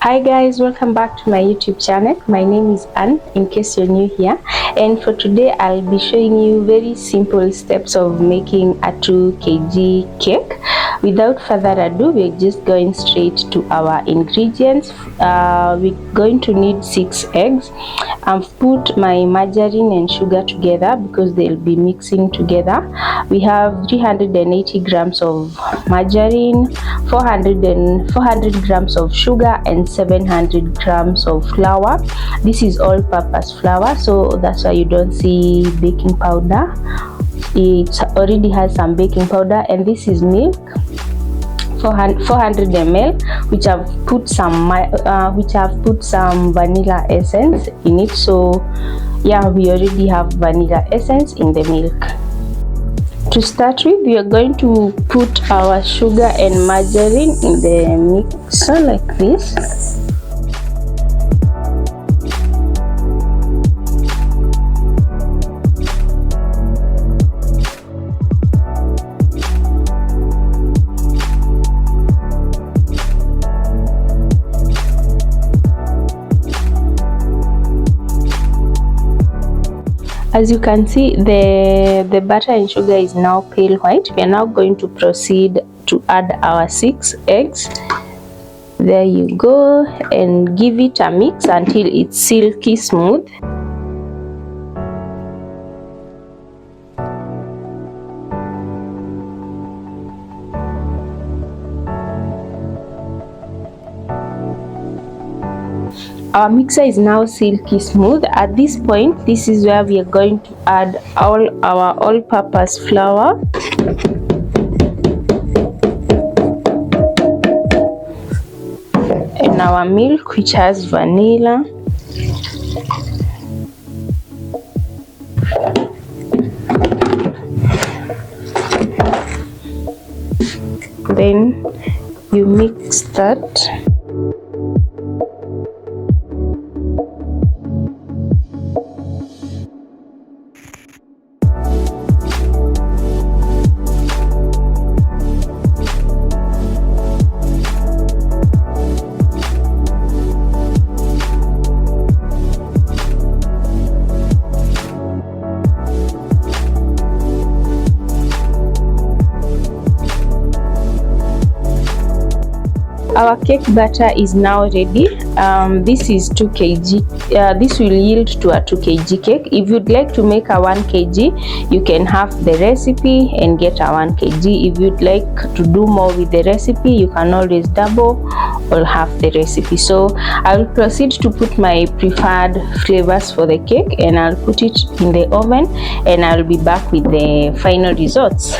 Hi guys, welcome back to my YouTube channel. My name is Anne, in case you're new here, and for today I'll be showing you very simple steps of making a 2 kg cake. Without further ado, we're just going straight to our ingredients. We're going to need 6 eggs. I've put my margarine and sugar together because they'll be mixing together. We have 380 grams of margarine, 400 grams of sugar, and 700 grams of flour. This is all-purpose flour, so that's why you don't see baking powder. It already has some baking powder. And this is milk, 400 ml, which I've put some vanilla essence in it. So yeah, we already have vanilla essence in the milk. To start with, we are going to put our sugar and margarine in the mixer like this. As you can see, the butter and sugar is now pale white. We are now going to proceed to add our 6 eggs. There you go, and give it a mix until it's silky smooth. Our mixer is now silky smooth. At this point, this is where we are going to add all our all-purpose flour. And our milk, which has vanilla. Then you mix that. Our cake batter is now ready. This is 2 kg. This will yield to a 2 kg cake. If you'd like to make a 1 kg, you can have the recipe and get a 1 kg. If you'd like to do more with the recipe, you can always double or half the recipe. So I'll proceed to put my preferred flavors for the cake, and I'll put it in the oven, and I'll be back with the final results.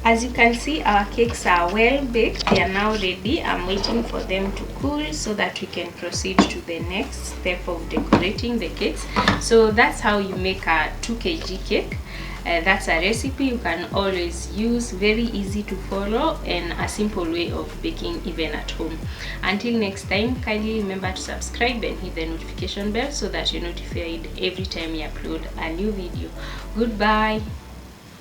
As you can see, our cakes are well baked. They are now ready. I'm waiting for them to cool so that we can proceed to the next step of decorating the cakes. So that's how you make a 2 kg cake. That's a recipe you can always use, very easy to follow, and a simple way of baking even at home. Until next time, kindly remember to subscribe and hit the notification bell so that you're notified every time we upload a new video. Goodbye.